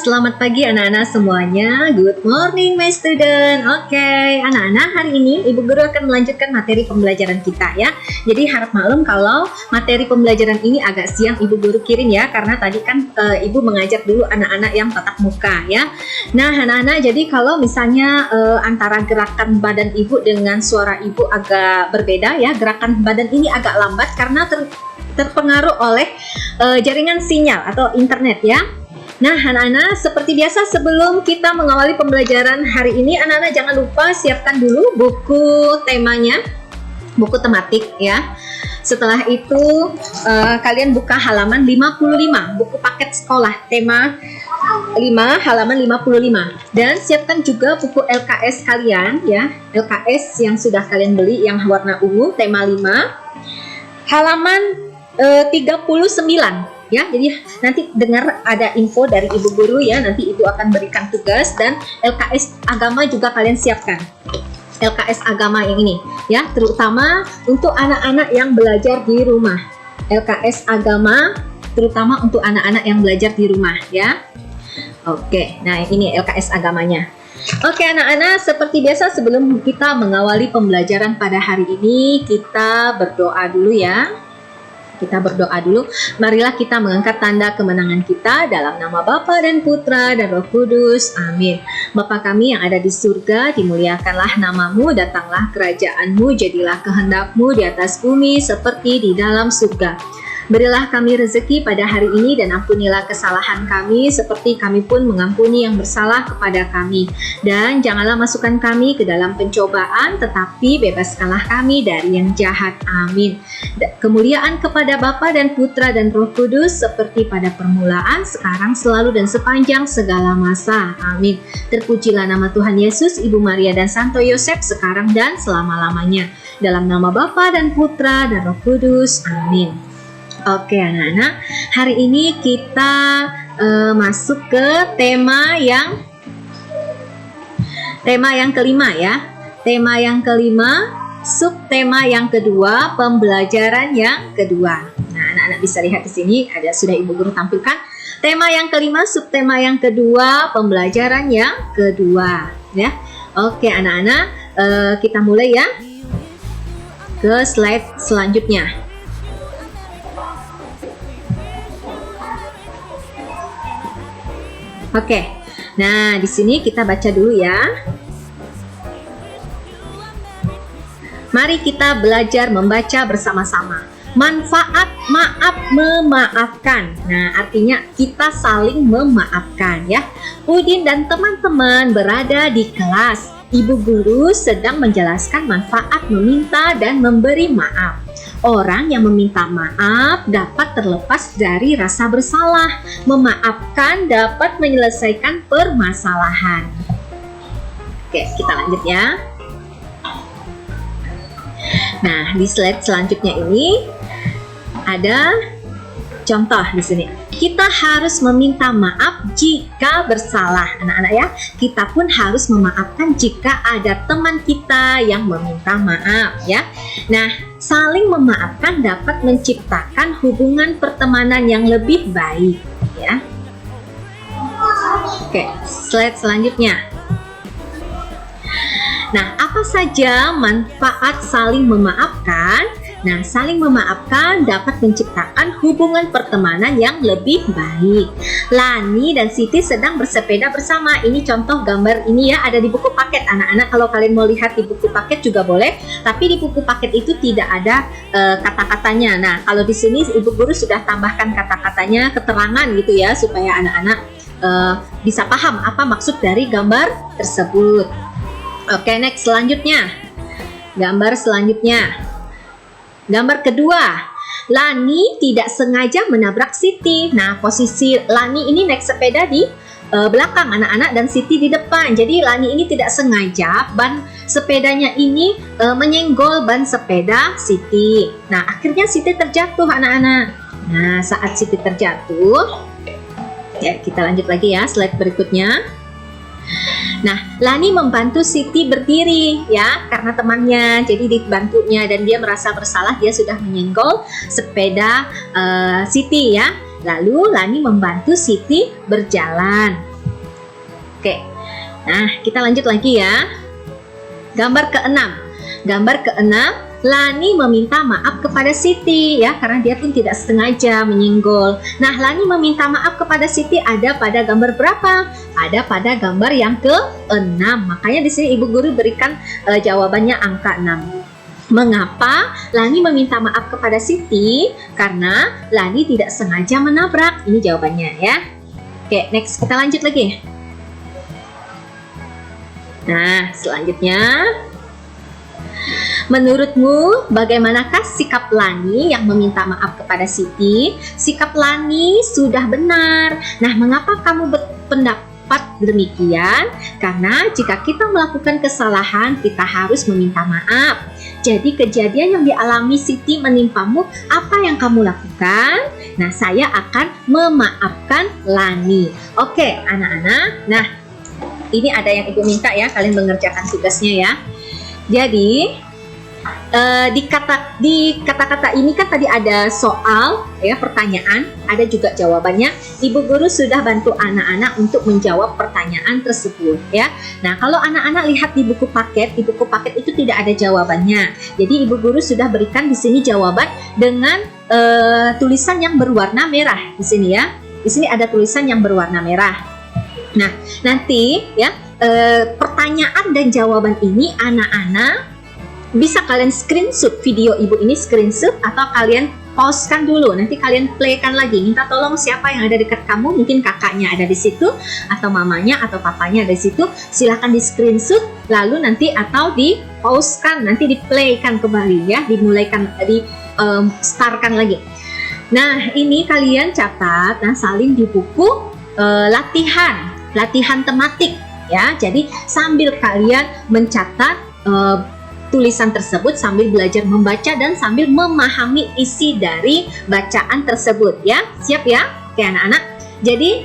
selamat pagi anak-anak semuanya. Good morning my student. Oke, anak-anak, hari ini Ibu Guru akan melanjutkan materi pembelajaran kita ya. Jadi harap maklum kalau materi pembelajaran ini agak siang Ibu Guru kirim ya, karena tadi kan Ibu mengajar dulu anak-anak yang tatap muka ya. Nah anak-anak, jadi kalau misalnya antara gerakan badan Ibu dengan suara Ibu agak berbeda ya, gerakan badan ini agak lambat karena terpengaruh oleh jaringan sinyal atau internet ya. Nah anak-anak, seperti biasa sebelum kita mengawali pembelajaran hari ini, anak-anak jangan lupa siapkan dulu buku temanya, buku tematik ya. Setelah itu kalian buka halaman 55, buku paket sekolah tema 5 halaman 55, dan siapkan juga buku LKS kalian ya, LKS yang sudah kalian beli yang warna ungu tema 5 halaman 39 ya. Jadi nanti dengar ada info dari Ibu Guru ya, nanti Ibu akan berikan tugas. Dan LKS agama juga kalian siapkan, LKS agama yang ini ya, terutama untuk anak-anak yang belajar di rumah. LKS agama terutama untuk anak-anak yang belajar di rumah ya. Oke, nah ini LKS agamanya. Oke anak-anak, seperti biasa sebelum kita mengawali pembelajaran pada hari ini, kita berdoa dulu ya. Kita berdoa dulu. Marilah kita mengangkat tanda kemenangan kita dalam nama Bapa dan Putra dan Roh Kudus. Amin. Bapa kami yang ada di surga, dimuliakanlah namamu, datanglah kerajaanmu, jadilah kehendakmu di atas bumi seperti di dalam surga. Berilah kami rezeki pada hari ini dan ampunilah kesalahan kami seperti kami pun mengampuni yang bersalah kepada kami. Dan janganlah masukkan kami ke dalam pencobaan, tetapi bebaskanlah kami dari yang jahat. Amin. Kemuliaan kepada Bapa dan Putra dan Roh Kudus seperti pada permulaan, sekarang, selalu dan sepanjang segala masa. Amin. Terpujilah nama Tuhan Yesus, Ibu Maria dan Santo Yosef sekarang dan selama-lamanya. Dalam nama Bapa dan Putra dan Roh Kudus. Amin. Oke anak-anak, hari ini kita masuk ke tema yang kelima ya. Tema yang kelima, subtema yang kedua, pembelajaran yang kedua. Nah anak-anak bisa lihat di sini ada sudah Ibu Guru tampilkan. Tema yang kelima, subtema yang kedua, pembelajaran yang kedua ya. Oke anak-anak, kita mulai ya ke slide selanjutnya. Oke, nah di sini kita baca dulu ya. Mari kita belajar membaca bersama-sama. Manfaat maaf memaafkan. Nah, artinya kita saling memaafkan ya. Udin dan teman-teman berada di kelas. Ibu Guru sedang menjelaskan manfaat meminta dan memberi maaf. Orang yang meminta maaf dapat terlepas dari rasa bersalah. Memaafkan dapat menyelesaikan permasalahan. Oke, kita lanjut ya. Nah, di slide selanjutnya ini ada contoh di sini. Kita harus meminta maaf jika bersalah, anak-anak ya. Kita pun harus memaafkan jika ada teman kita yang meminta maaf ya. Nah, saling memaafkan dapat menciptakan hubungan pertemanan yang lebih baik ya. Oke, slide selanjutnya. Nah, apa saja manfaat saling memaafkan? Nah, saling memaafkan dapat menciptakan hubungan pertemanan yang lebih baik. Lani dan Siti sedang bersepeda bersama. Ini contoh gambar ini ya, ada di buku paket anak-anak. Kalau kalian mau lihat di buku paket juga boleh, tapi di buku paket itu tidak ada kata-katanya. Nah, kalau di sini Ibu Guru sudah tambahkan kata-katanya, keterangan gitu ya, supaya anak-anak bisa paham apa maksud dari gambar tersebut. Oke, next selanjutnya. Gambar selanjutnya. Gambar kedua, Lani tidak sengaja menabrak Siti. Nah, posisi Lani ini naik sepeda di belakang anak-anak dan Siti di depan. Jadi Lani ini tidak sengaja ban sepedanya ini menyenggol ban sepeda Siti. Nah, akhirnya Siti terjatuh anak-anak. Nah, saat Siti terjatuh, ya kita lanjut lagi ya, slide berikutnya. Nah, Lani membantu Siti berdiri ya, karena temannya, jadi dibantunya dan dia merasa bersalah, dia sudah menyenggol sepeda Siti ya. Lalu Lani membantu Siti berjalan. Oke. Nah, kita lanjut lagi ya. Gambar keenam. Gambar keenam, Lani meminta maaf kepada Siti ya, karena dia pun tidak sengaja menyinggol. Nah, Lani meminta maaf kepada Siti ada pada gambar berapa? Ada pada gambar yang ke-6. Makanya di sini Ibu Guru berikan jawabannya angka 6. Mengapa Lani meminta maaf kepada Siti? Karena Lani tidak sengaja menabrak. Ini jawabannya ya. Oke, next kita lanjut lagi. Nah, selanjutnya, menurutmu bagaimanakah sikap Lani yang meminta maaf kepada Siti? Sikap Lani sudah benar. Nah, mengapa kamu berpendapat demikian? Karena jika kita melakukan kesalahan, kita harus meminta maaf. Jadi kejadian yang dialami Siti menimpamu, apa yang kamu lakukan? Nah, saya akan memaafkan Lani. Oke, anak-anak. Nah, ini ada yang Ibu minta ya, kalian mengerjakan tugasnya ya. Jadi di kata-kata ini kan tadi ada soal ya, pertanyaan, ada juga jawabannya. Ibu Guru sudah bantu anak-anak untuk menjawab pertanyaan tersebut ya. Nah, kalau anak-anak lihat di buku paket itu tidak ada jawabannya. Jadi Ibu Guru sudah berikan di sini jawaban dengan tulisan yang berwarna merah di sini ya. Di sini ada tulisan yang berwarna merah. Nah, nanti ya pertanyaan dan jawaban ini anak-anak bisa kalian screenshot video Ibu ini, screenshot, atau kalian pause-kan dulu, nanti kalian play-kan lagi. Minta tolong siapa yang ada dekat kamu, mungkin kakaknya ada di situ, atau mamanya atau papanya ada di situ. Silahkan di screenshot, lalu nanti atau di pause-kan, nanti di play-kan kembali ya, dimulaikan, di start-kan lagi. Nah, ini kalian catat, nah salin di buku latihan tematik ya. Jadi sambil kalian mencatat tulisan tersebut, sambil belajar membaca dan sambil memahami isi dari bacaan tersebut ya. Siap ya? Oke anak-anak. Jadi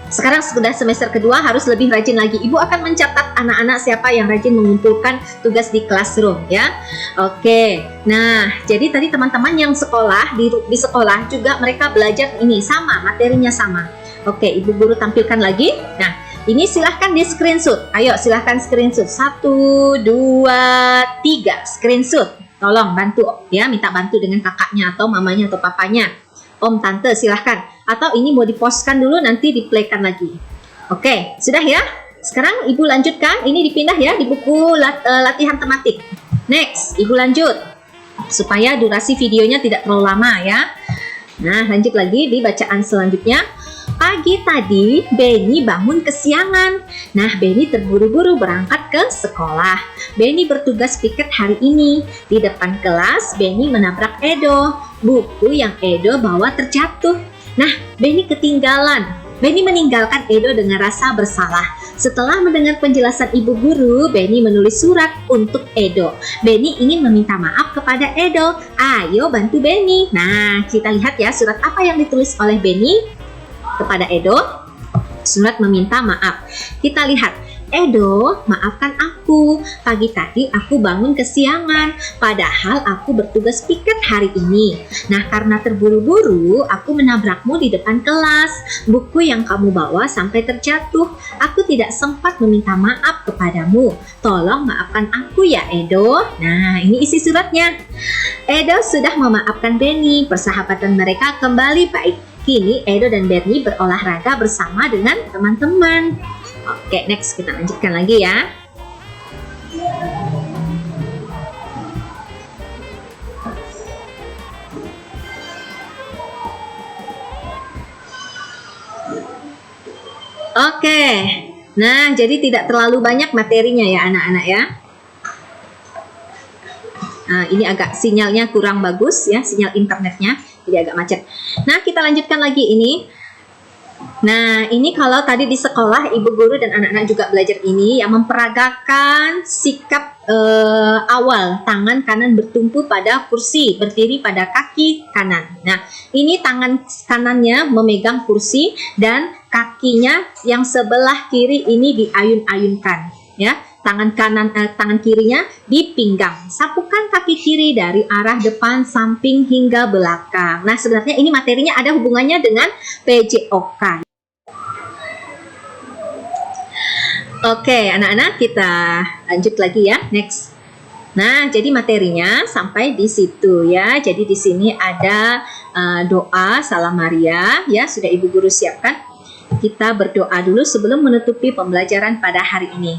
sekarang sudah semester kedua, harus lebih rajin lagi. Ibu akan mencatat anak-anak siapa yang rajin mengumpulkan tugas di classroom ya. Oke. Nah, jadi tadi teman-teman yang sekolah di sekolah juga mereka belajar ini sama, materinya sama. Oke, Ibu Guru tampilkan lagi. Nah, ini silahkan di screenshot. Ayo silahkan screenshot. 1, 2, 3 screenshot. Tolong bantu ya, minta bantu dengan kakaknya atau mamanya atau papanya. Om, tante silahkan. Atau ini mau di-postkan dulu, nanti di-playkan lagi. Oke, sudah ya. Sekarang Ibu lanjutkan. Ini dipindah ya di buku latihan tematik. Next, Ibu lanjut. Supaya durasi videonya tidak terlalu lama ya. Nah, lanjut lagi di bacaan selanjutnya. Pagi tadi, Benny bangun kesiangan. Nah, Benny terburu-buru berangkat ke sekolah. Benny bertugas piket hari ini. Di depan kelas, Benny menabrak Edo. Buku yang Edo bawa terjatuh. Nah, Benny ketinggalan. Benny meninggalkan Edo dengan rasa bersalah. Setelah mendengar penjelasan Ibu Guru, Benny menulis surat untuk Edo. Benny ingin meminta maaf kepada Edo. Ayo bantu Benny. Nah, kita lihat ya surat apa yang ditulis oleh Benny kepada Edo. Surat meminta maaf. Kita lihat, Edo, maafkan aku. Pagi tadi aku bangun kesiangan, padahal aku bertugas piket hari ini. Nah, karena terburu-buru, aku menabrakmu di depan kelas. Buku yang kamu bawa sampai terjatuh. Aku tidak sempat meminta maaf kepadamu. Tolong maafkan aku ya, Edo. Nah, ini isi suratnya. Edo sudah memaafkan Benny. Persahabatan mereka kembali baik. Kini Edo dan Benny berolahraga bersama dengan teman-teman. Oke, next kita lanjutkan lagi ya. Oke, nah jadi tidak terlalu banyak materinya ya anak-anak ya. Nah, ini agak sinyalnya kurang bagus ya, sinyal internetnya, jadi agak macet. Nah, kita lanjutkan lagi ini. Nah, ini kalau tadi di sekolah Ibu Guru dan anak-anak juga belajar ini, yang memperagakan sikap awal, tangan kanan bertumpu pada kursi, berdiri pada kaki kanan. Nah, ini tangan kanannya memegang kursi dan kakinya yang sebelah kiri ini diayun-ayunkan, ya. Tangan kirinya di pinggang. Sapukan kaki kiri dari arah depan, samping hingga belakang. Nah, sebenarnya ini materinya ada hubungannya dengan PJOK. Oke, anak-anak, kita lanjut lagi ya. Next. Nah, jadi materinya sampai di situ ya. Jadi di sini ada doa Salam Maria ya, sudah Ibu Guru siapkan. Kita berdoa dulu sebelum menutupi pembelajaran pada hari ini.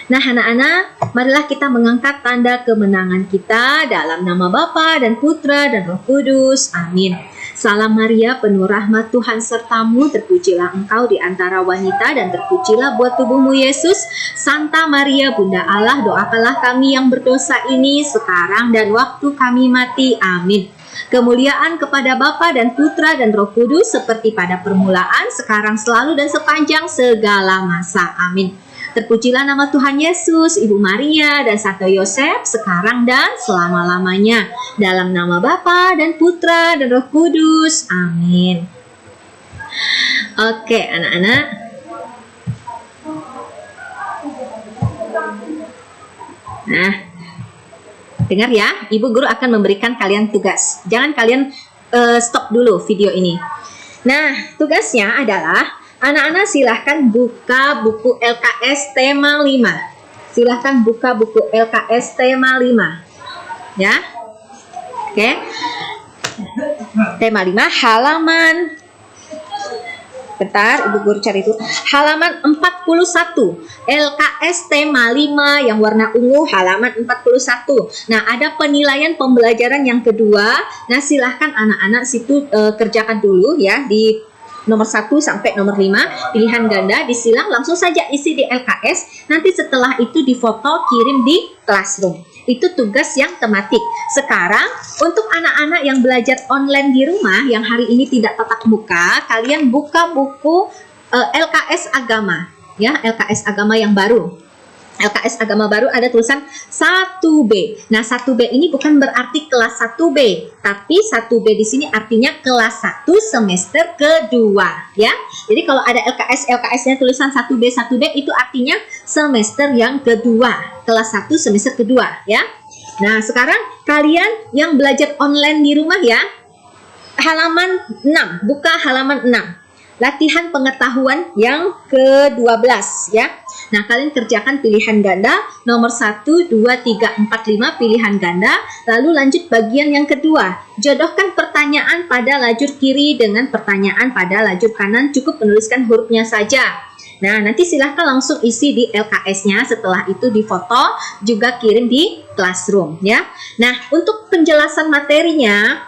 Nah, anak-anak, marilah kita mengangkat tanda kemenangan kita dalam nama Bapa dan Putra dan Roh Kudus. Amin. Salam Maria, penuh rahmat Tuhan sertamu, terpujilah engkau di antara wanita dan terpujilah buat tubuhmu Yesus. Santa Maria, Bunda Allah, doakanlah kami yang berdosa ini sekarang dan waktu kami mati. Amin. Kemuliaan kepada Bapa dan Putra dan Roh Kudus seperti pada permulaan, sekarang, selalu dan sepanjang segala masa. Amin. Terpujilah nama Tuhan Yesus, Ibu Maria, dan Santo Yosef, sekarang dan selama-lamanya. Dalam nama Bapa dan Putra dan Roh Kudus. Amin. Oke, anak-anak. Nah, dengar ya, Ibu Guru akan memberikan kalian tugas. Jangan kalian stop dulu video ini. Nah, tugasnya adalah anak-anak silahkan buka buku LKS tema 5. Silahkan buka buku LKS tema 5. Ya. Oke. Tema 5 halaman. Bentar, Ibu Guru cari itu. Halaman 41. LKS tema 5 yang warna ungu, halaman 41. Nah, ada penilaian pembelajaran yang kedua. Nah, silahkan anak-anak situ kerjakan dulu ya di nomor 1 sampai nomor 5, pilihan ganda, disilang, langsung saja isi di LKS. Nanti setelah itu difoto, kirim di classroom. Itu tugas yang tematik. Sekarang, untuk anak-anak yang belajar online di rumah, yang hari ini tidak tatap muka, kalian buka buku LKS Agama. Ya, LKS Agama yang baru. LKS Agama baru ada tulisan 1B. Nah, 1B ini bukan berarti kelas 1B, tapi 1B di sini artinya kelas 1 semester kedua, ya. Jadi kalau ada LKS-nya tulisan 1B, 1B itu artinya semester yang kedua, kelas 1 semester kedua, ya. Nah, sekarang kalian yang belajar online di rumah ya, halaman 6, buka halaman 6. Latihan pengetahuan yang ke-12 ya. Nah, kalian kerjakan pilihan ganda nomor 1, 2, 3, 4, 5 pilihan ganda. Lalu lanjut bagian yang kedua. Jodohkan pertanyaan pada lajur kiri dengan pertanyaan pada lajur kanan. Cukup menuliskan hurufnya saja. Nah, nanti silahkan langsung isi di LKS-nya. Setelah itu difoto, juga kirim di classroom ya. Nah, untuk penjelasan materinya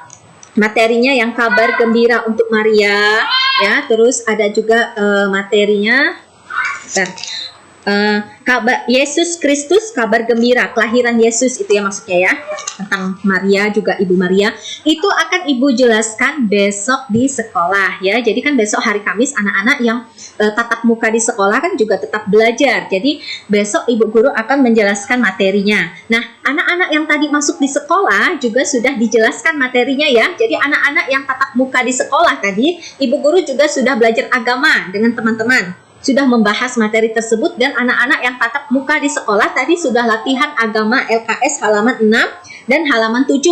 yang kabar gembira untuk Maria ya, terus ada juga materinya kabar Yesus Kristus, kabar gembira kelahiran Yesus, itu ya maksudnya ya, tentang Maria juga Ibu Maria. Itu akan Ibu jelaskan besok di sekolah ya. Jadi kan besok hari Kamis anak-anak yang tatap muka di sekolah kan juga tetap belajar. Jadi besok Ibu Guru akan menjelaskan materinya. Nah, anak-anak yang tadi masuk di sekolah juga sudah dijelaskan materinya ya. Jadi anak-anak yang tatap muka di sekolah tadi, Ibu Guru juga sudah belajar agama dengan teman-teman, sudah membahas materi tersebut, dan anak-anak yang tatap muka di sekolah tadi sudah latihan agama LKS halaman 6 dan halaman 7.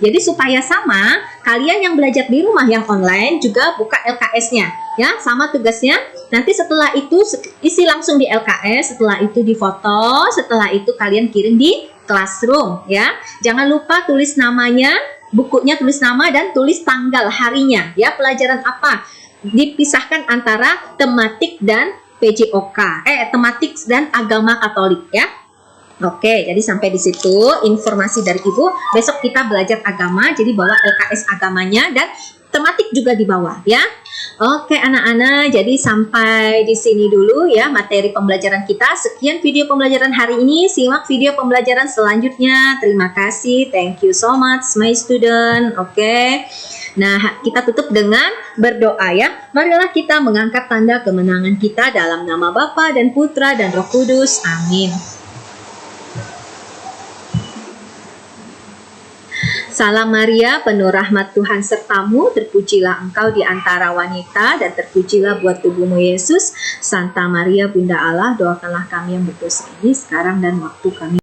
Jadi supaya sama, kalian yang belajar di rumah yang online juga buka LKS-nya ya, sama tugasnya. Nanti setelah itu isi langsung di LKS, setelah itu difoto, setelah itu kalian kirim di classroom ya. Jangan lupa tulis namanya, bukunya tulis nama dan tulis tanggal harinya ya, pelajaran apa. Dipisahkan antara tematik dan PJOK, tematik dan agama Katolik ya. Oke, jadi sampai di situ informasi dari Ibu. Besok kita belajar agama, jadi bawa LKS agamanya dan tematik juga dibawa ya. Oke anak-anak, jadi sampai di sini dulu ya materi pembelajaran kita. Sekian video pembelajaran hari ini. Simak video pembelajaran selanjutnya. Terima kasih. Thank you so much my student. Oke. Nah, kita tutup dengan berdoa ya. Marilah kita mengangkat tanda kemenangan kita dalam nama Bapa dan Putra dan Roh Kudus. Amin. Salam Maria, penuh rahmat Tuhan sertamu, terpujilah engkau di antara wanita dan terpujilah buat tubuhmu Yesus. Santa Maria, Bunda Allah, doakanlah kami yang berdosa ini sekarang dan waktu kami